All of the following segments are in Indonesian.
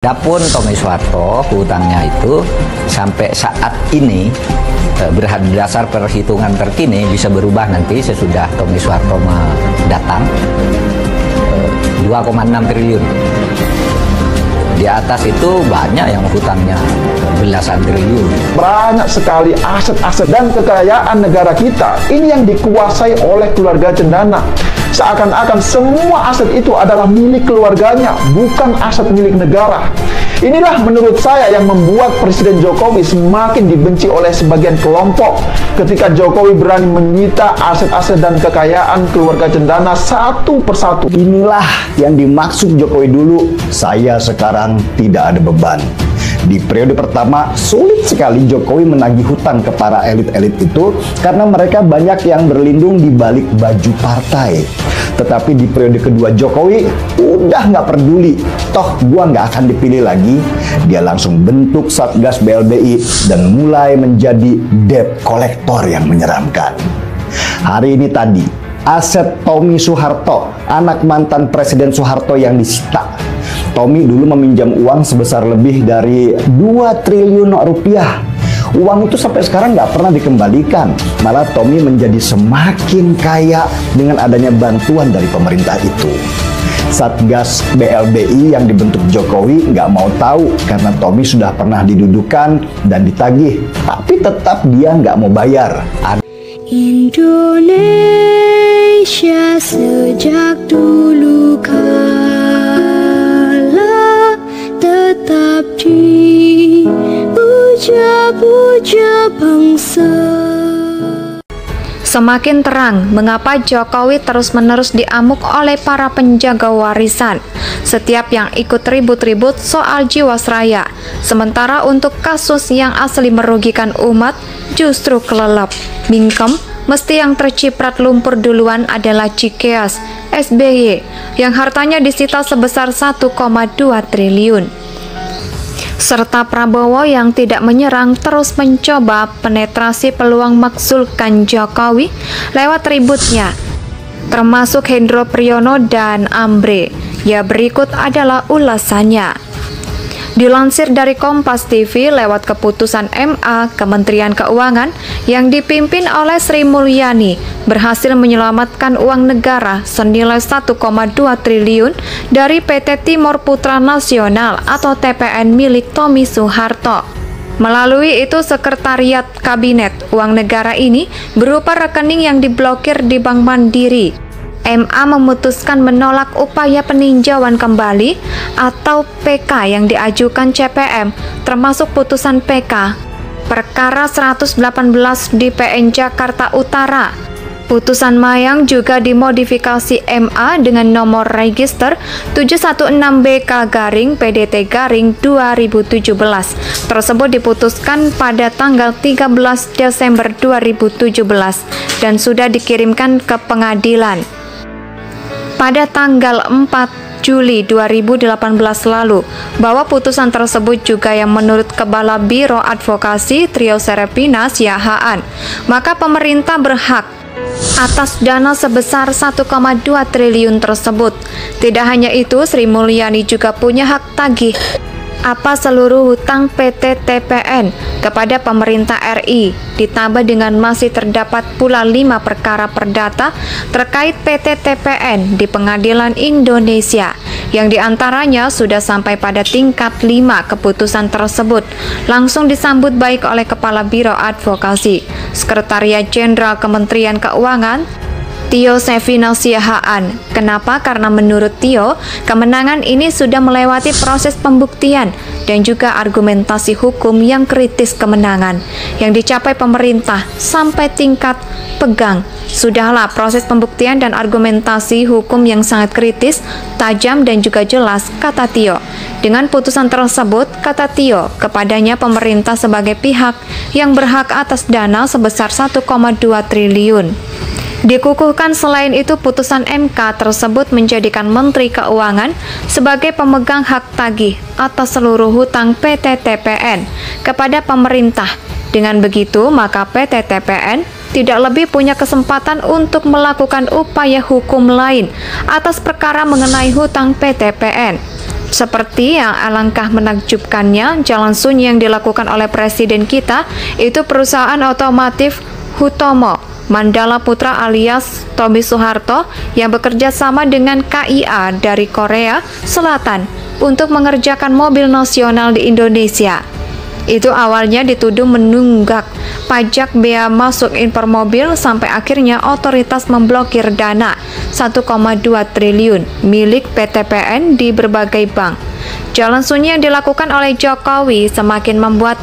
Adapun Tommy Soeharto, hutangnya itu sampai saat ini berdasar perhitungan terkini bisa berubah nanti sesudah Tommy Soeharto datang 2,6 triliun. Di atas itu banyak yang hutangnya belasan triliun. Banyak sekali aset-aset dan kekayaan negara kita ini yang dikuasai oleh keluarga Cendana. Seakan-akan semua aset itu adalah milik keluarganya, bukan aset milik negara. Inilah menurut saya yang membuat Presiden Jokowi semakin dibenci oleh sebagian kelompok ketika Jokowi berani menyita aset-aset dan kekayaan keluarga Cendana satu persatu. Inilah yang dimaksud Jokowi dulu, saya sekarang tidak ada beban. Di periode pertama, sulit sekali Jokowi menagih hutang ke para elit-elit itu karena mereka banyak yang berlindung di balik baju partai. Tetapi di periode kedua Jokowi udah nggak peduli, toh gua nggak akan dipilih lagi. Dia langsung bentuk Satgas BLBI dan mulai menjadi debt collector yang menyeramkan. Hari ini tadi, aset Tommy Soeharto, anak mantan Presiden Soeharto yang disita. Tommy dulu meminjam uang sebesar lebih dari 2 triliun rupiah. Uang itu sampai sekarang nggak pernah dikembalikan. Malah Tommy menjadi semakin kaya dengan adanya bantuan dari pemerintah itu. Satgas BLBI yang dibentuk Jokowi nggak mau tahu karena Tommy sudah pernah didudukan dan ditagih. Tapi tetap dia nggak mau bayar. Indonesia sejak dulu kala tetap dipuja-puja bangsa. Semakin terang mengapa Jokowi terus-menerus diamuk oleh para penjaga warisan. Setiap yang ikut ribut-ribut soal Jiwasraya, sementara untuk kasus yang asli merugikan umat justru kelelep, mingkem. Mesti yang terciprat lumpur duluan adalah Cikeas, SBY, yang hartanya disita sebesar 1,2 triliun. Serta Prabowo yang tidak menyerang terus mencoba penetrasi peluang maksulkan Jokowi lewat ributnya, termasuk Hendro Priyono dan Ambre. Ya, berikut adalah ulasannya. Dilansir dari Kompas TV lewat keputusan MA, Kementerian Keuangan yang dipimpin oleh Sri Mulyani berhasil menyelamatkan uang negara senilai 1,2 triliun dari PT Timur Putra Nasional atau TPN milik Tommy Soeharto. Melalui itu Sekretariat Kabinet, uang negara ini berupa rekening yang diblokir di Bank Mandiri. MA memutuskan menolak upaya peninjauan kembali atau PK yang diajukan CPM, termasuk putusan PK perkara 118 di PN Jakarta Utara. Putusan Mayang juga dimodifikasi MA dengan nomor register 716BK-PDT-2017. Tersebut diputuskan pada tanggal 13 Desember 2017 dan sudah dikirimkan ke pengadilan. Pada tanggal 4 Juli 2018 lalu, bahwa putusan tersebut juga yang menurut Kepala Biro Advokasi Trio Serepinas Yahaan, maka pemerintah berhak atas dana sebesar 1,2 triliun tersebut. Tidak hanya itu, Sri Mulyani juga punya hak tagih apa seluruh hutang PT TPN kepada pemerintah RI, ditambah dengan masih terdapat pula 5 perkara perdata terkait PT TPN di Pengadilan Indonesia, yang diantaranya sudah sampai pada tingkat 5. Keputusan tersebut langsung disambut baik oleh Kepala Biro Advokasi Sekretariat Jenderal Kementerian Keuangan, Tio Sevino Siahaan. Kenapa? Karena menurut Tio, kemenangan ini sudah melewati proses pembuktian dan juga argumentasi hukum yang kritis kemenangan yang dicapai pemerintah sampai tingkat pegang. Sudahlah proses pembuktian dan argumentasi hukum yang sangat kritis, tajam dan juga jelas, kata Tio. Dengan putusan tersebut, kata Tio, kepadanya pemerintah sebagai pihak yang berhak atas dana sebesar 1,2 triliun. Dikukuhkan selain itu, putusan MK tersebut menjadikan Menteri Keuangan sebagai pemegang hak tagih atas seluruh hutang PT TPN kepada pemerintah. Dengan begitu, maka PT TPN tidak lebih punya kesempatan untuk melakukan upaya hukum lain atas perkara mengenai hutang PT TPN. Seperti yang alangkah menakjubkannya, jalan sunyi yang dilakukan oleh presiden kita itu perusahaan otomotif Hutomo Mandala Putra alias Tommy Soeharto yang bekerja sama dengan KIA dari Korea Selatan untuk mengerjakan mobil nasional di Indonesia. Itu awalnya dituduh menunggak pajak bea masuk impor mobil sampai akhirnya otoritas memblokir dana 1,2 triliun milik PTPN di berbagai bank. Jalan sunyi yang dilakukan oleh Jokowi semakin membuat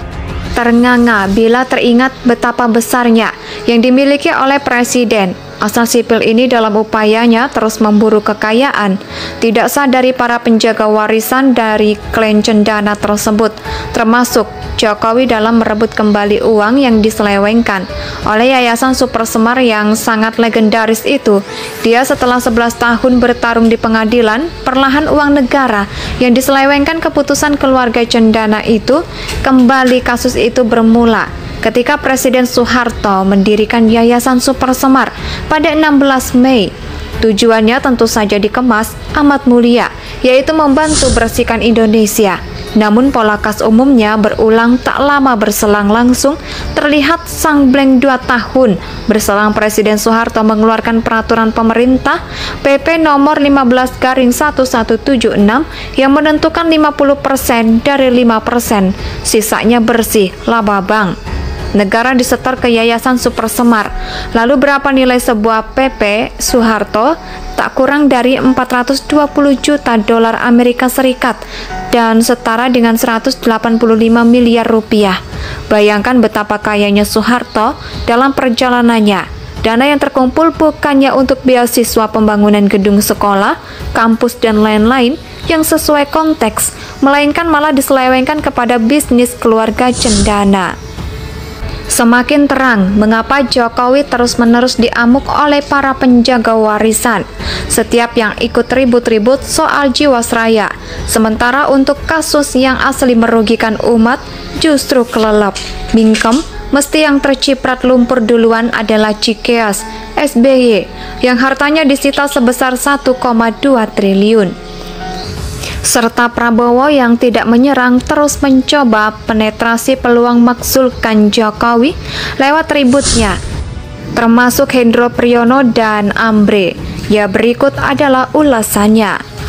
ternganga bila teringat betapa besarnya yang dimiliki oleh Presiden asal sipil ini dalam upayanya terus memburu kekayaan. Tidak sadari para penjaga warisan dari klan cendana tersebut, termasuk Jokowi dalam merebut kembali uang yang diselewengkan oleh Yayasan Super Semar yang sangat legendaris itu. Dia setelah 11 tahun bertarung di pengadilan, perlahan uang negara yang diselewengkan keputusan keluarga cendana itu, kembali kasus itu bermula ketika Presiden Soeharto mendirikan Yayasan Super Semar pada 16 Mei. Tujuannya tentu saja dikemas amat mulia, yaitu membantu bersihkan Indonesia. Namun pola kas umumnya berulang tak lama berselang langsung terlihat sang blank 2 tahun berselang Presiden Soeharto mengeluarkan peraturan pemerintah PP nomor 15/1176 yang menentukan 50% dari 5%, sisanya bersih laba bank. Negara disetor ke Yayasan Super Semar. Lalu berapa nilai sebuah PP Soeharto? Tak kurang dari 420 juta dolar Amerika Serikat dan setara dengan 185 miliar rupiah. Bayangkan betapa kayanya Soeharto dalam perjalanannya. Dana yang terkumpul bukannya untuk beasiswa pembangunan gedung sekolah, kampus, dan lain-lain yang sesuai konteks, melainkan malah diselewengkan kepada bisnis keluarga cendana. Semakin terang mengapa Jokowi terus-menerus diamuk oleh para penjaga warisan. Setiap yang ikut ribut-ribut soal Jiwasraya, sementara untuk kasus yang asli merugikan umat justru kelelep, mingkem. Mesti yang terciprat lumpur duluan adalah Cikeas, SBY, yang hartanya disita sebesar 1,2 triliun. Serta Prabowo yang tidak menyerang terus mencoba penetrasi peluang maksulkan Jokowi lewat ributnya, termasuk Hendro Priyono dan Ambre. Ya, berikut adalah ulasannya.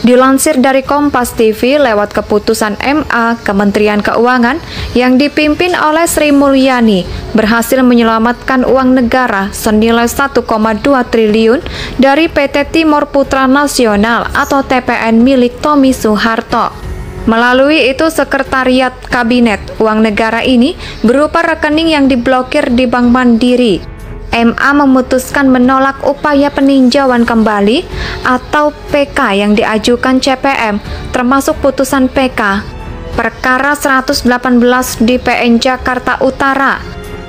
Dilansir dari Kompas TV lewat keputusan MA, Kementerian Keuangan yang dipimpin oleh Sri Mulyani berhasil menyelamatkan uang negara senilai 1,2 triliun dari PT Timur Putra Nasional atau TPN milik Tommy Soeharto. Melalui itu Sekretariat Kabinet, uang negara ini berupa rekening yang diblokir di Bank Mandiri. MA memutuskan menolak upaya peninjauan kembali atau PK yang diajukan CPM, termasuk putusan PK perkara 118 di PN Jakarta Utara.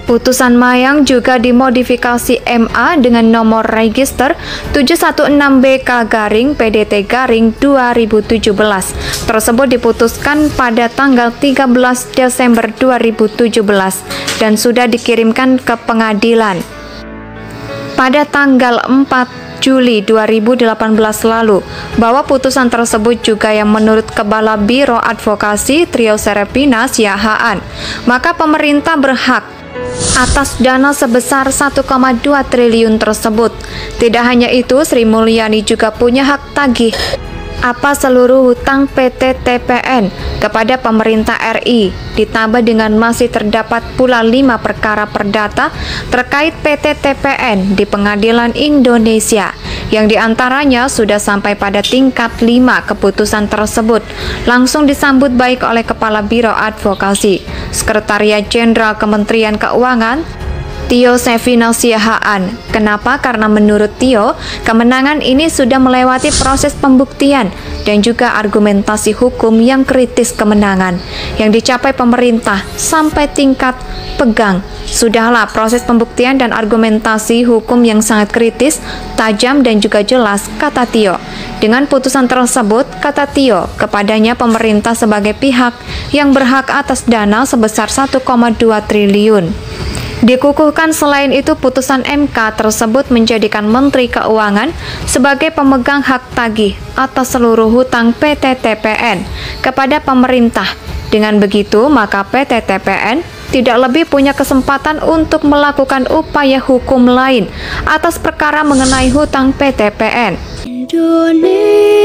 Putusan Mayang juga dimodifikasi MA dengan nomor register 716BK-PDT-2017. Tersebut diputuskan pada tanggal 13 Desember 2017 dan sudah dikirimkan ke pengadilan pada tanggal 4 Juli 2018 lalu, bahwa putusan tersebut juga yang menurut Kepala Biro Advokasi Trio Serepinas Yahaan, maka pemerintah berhak atas dana sebesar 1,2 triliun tersebut. Tidak hanya itu, Sri Mulyani juga punya hak tagih apa seluruh hutang PT TPN kepada pemerintah RI, ditambah dengan masih terdapat pula 5 perkara perdata terkait PT TPN di Pengadilan Indonesia, yang diantaranya sudah sampai pada tingkat 5. Keputusan tersebut langsung disambut baik oleh Kepala Biro Advokasi Sekretariat Jenderal Kementerian Keuangan, Tio Sevino Siahaan. Kenapa? Karena menurut Tio, kemenangan ini sudah melewati proses pembuktian dan juga argumentasi hukum yang kritis kemenangan yang dicapai pemerintah sampai tingkat pegang. Sudahlah proses pembuktian dan argumentasi hukum yang sangat kritis, tajam dan juga jelas, kata Tio. Dengan putusan tersebut, kata Tio, kepadanya pemerintah sebagai pihak yang berhak atas dana sebesar 1,2 triliun. Dikukuhkan selain itu putusan MK tersebut menjadikan Menteri Keuangan sebagai pemegang hak tagih atas seluruh hutang PT TPN kepada pemerintah. Dengan begitu, maka PT TPN tidak lebih punya kesempatan untuk melakukan upaya hukum lain atas perkara mengenai hutang PT TPN. Indonesia.